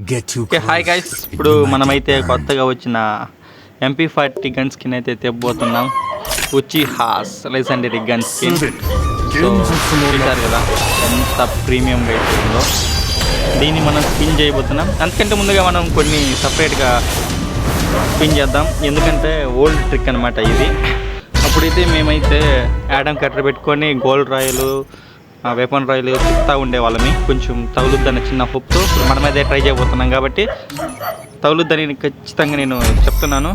Okay hi guys, ఇప్పుడు మనమైతే కొత్తగా వచ్చిన MP40 గన్ స్కిన్ అయితే తెప్పబోతున్నాం. ఉచిహాస్ లెజెండరీ గన్ స్కిన్. సో చూసారు కదా ఎంత ప్రీమియంగా అయితే ఉందో. దీన్ని మనం స్పిన్ చేయబోతున్నాం. అంతకంటే ముందుగా మనం కొన్ని సపరేట్గా స్పిన్ చేద్దాం, ఎందుకంటే ఓల్డ్ ట్రిక్ అనమాట ఇది. అప్పుడైతే మేమైతే యాడమ్ కట్టర్ పెట్టుకొని గోల్డ్ రాయలు వెపన్ రాయలు తిప్పుతూ ఉండేవాళ్ళమి. కొంచెం తగులుద్దన్న చిన్న హోప్తో మనం అయితే ట్రై చేయబోతున్నాం కాబట్టి తగులుద్దని ఖచ్చితంగా నేను చెప్తున్నాను.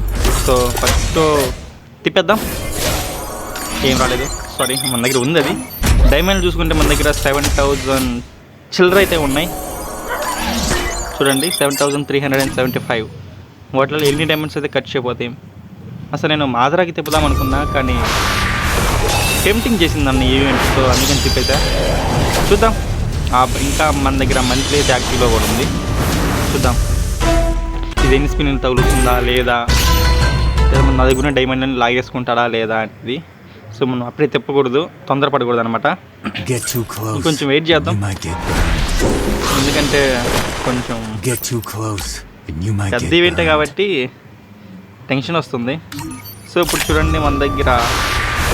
సో ఫస్ట్ తిప్పేద్దాం. ఏం రాలేదు, సారీ, మన దగ్గర ఉంది అది. డైమండ్ చూసుకుంటే మన దగ్గర 7,000 చిల్లర అయితే ఉన్నాయి. చూడండి 7,375. వాటిలో ఎన్ని డైమండ్స్ అయితే ఖర్చు అయిపోతాయి. అసలు నేను మాదరాకి తిప్పుదాం అనుకున్నా, కానీ టెంప్టింగ్ చేసింది అన్న ఈవెంట్తో, అందుకని తిప్పైతే చూద్దాం. ఇంకా మన దగ్గర మంత్లీ అయితే యాక్టివ్లో కూడా ఉంది. చూద్దాం ఇది ఎన్ని స్పిన్ తగులుతుందా లేదా మన దగ్గర డైమండ్ అని లాగేసుకుంటాడా లేదా అనేది. సో మనం అప్పుడే తిప్పకూడదు, తొందరపడకూడదు అనమాట. కొంచెం వెయిట్ చేద్దాం, ఎందుకంటే కొంచెం పెద్ద ఈవెంటే కాబట్టి టెన్షన్ వస్తుంది. సో ఇప్పుడు చూడండి మన దగ్గర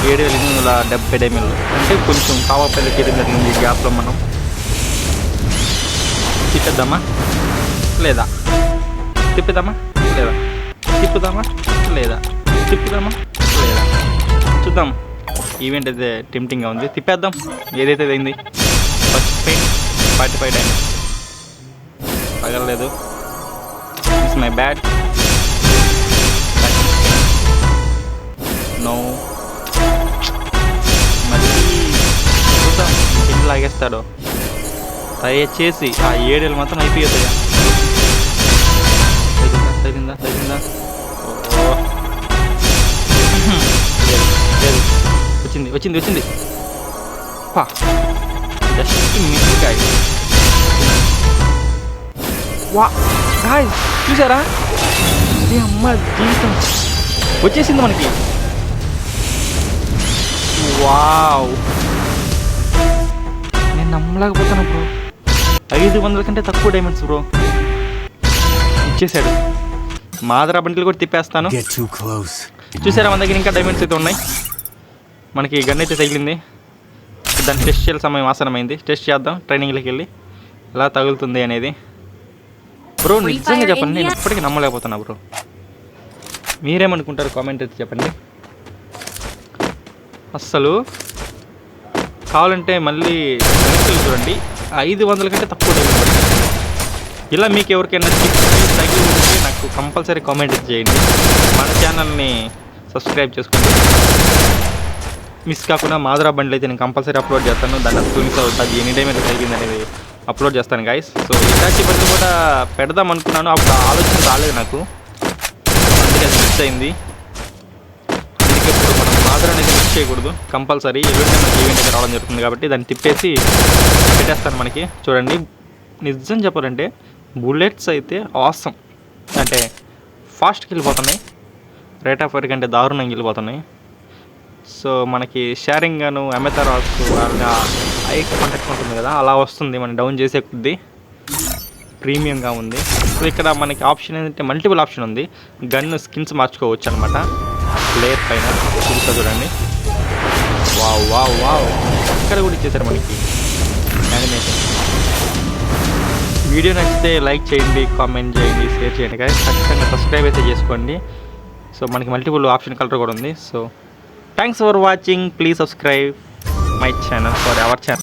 7,870 డైమండ్లు, అంటే కొంచెం కావాపల్లి చేయడం జరిగింది. ఈ గ్యాప్లో మనం తిప్పేద్దామా లేదా, తిప్పుదామా లేదా, తిప్పుదామా లేదా, తిప్పుదామా లేదా, చూద్దాం. ఈవెంట్ అయితే టెంప్టింగ్గా ఉంది, తిప్పేద్దాం. ఏదైతే అయింది. ఫస్ట్ పెయిన్ 45 డైమండ్స్ పగలలేదు. It's my bad. నో, మళ్ళీ చూద్దాం ఎన్ని లాగేస్తాడో. దయచేసి ఆ 7 మాత్రం అయిపోతాయా. తగిందా తగిందా, వచ్చింది వచ్చింది వచ్చింది. Just miss guys. వా గాయ్స్ చూసారా, ఇది అమ్మ జీవితం వచ్చేసింది మనకి. వావ్, నేను నమ్మలేకపోతాను బ్రో. 500 కంటే తక్కువ డైమండ్స్ బ్రో ఇచ్చేసాడు. మాదరా బండిలు కూడా తిప్పేస్తాను. చూసారా మన దగ్గర ఇంకా డైమండ్స్ అయితే ఉన్నాయి. మనకి గన్ అయితే తగిలింది. దాన్ని టెస్ట్ చేయాలి, సమయం ఆసనమైంది. టెస్ట్ చేద్దాం ట్రైనింగ్లోకి వెళ్ళి ఎలా తగులుతుంది అనేది. బ్రో నిజంగా చెప్పండి, నేను ఇప్పటికీ నమ్మలేకపోతున్నా బ్రో. మీరేమనుకుంటారు కామెంట్ అయితే చెప్పండి. అస్సలు కావాలంటే మళ్ళీ చూడండి 500 కంటే తక్కువ డైమండ్. ఇలా మీకు ఎవరికైనా తగిలి ఉంటే నాకు కంపల్సరీ కామెంట్ చేయండి. మన ఛానల్ని సబ్స్క్రైబ్ చేసుకోండి. మిస్ కాకుండా మాదరా బండ్లు అయితే నేను కంపల్సరీ అప్లోడ్ చేస్తాను. దాన్ని అసలు మిస్ అవుతుంది, ఎనీ టైం అయితే తగ్గింది అనేది అప్లోడ్ చేస్తాను గైస్. సో ఇలాంటి బండ్లు కూడా పెడదాం అనుకున్నాను, అప్పుడు ఆలోచన రాలేదు నాకు, అందుకే అది మిస్ అయింది. అందుకే ఇప్పుడు మనం మాదరా అనేది మిస్ చేయకూడదు. కంపల్సరీ ఈవెంట్ అయితే రావడం జరుగుతుంది కాబట్టి దాన్ని తిప్పేసి పెట్టేస్తాను. మనకి చూడండి నిజం చెప్పాలంటే బుల్లెట్స్ అయితే ఆసమ్, అంటే ఫాస్ట్కి వెళ్ళిపోతున్నాయి. రేట్ ఆఫ్ ఫైర్ కంటే దారుణంగా వెళ్ళిపోతున్నాయి. సో మనకి షేరింగ్ గాను అమెథరాస్ ఐ కాంటాక్ట్ ఉంటుంది కదా, అలా వస్తుంది. మనం డౌన్ చేసే కొద్దీ ప్రీమియంగా ఉంది. సో ఇక్కడ మనకి ఆప్షన్ ఏంటంటే మల్టిపుల్ ఆప్షన్ ఉంది. గన్ స్కిన్స్ మార్చుకోవచ్చు అనమాట ప్లేయర్ పైన. చూస్తా చూడండి, వావ్ వావ్ వావ్, ఇక్కడ కూడా ఇచ్చేసారు మనకి యానిమేషన్. వీడియో నచ్చితే లైక్ చేయండి, కామెంట్ చేయండి, షేర్ చేయండి కానీ ఖచ్చితంగా సబ్స్క్రైబ్ అయితే చేసుకోండి. సో మనకి మల్టిపుల్ ఆప్షన్ కలర్ కూడా ఉంది. So thanks for watching. Please subscribe my channel for our channel.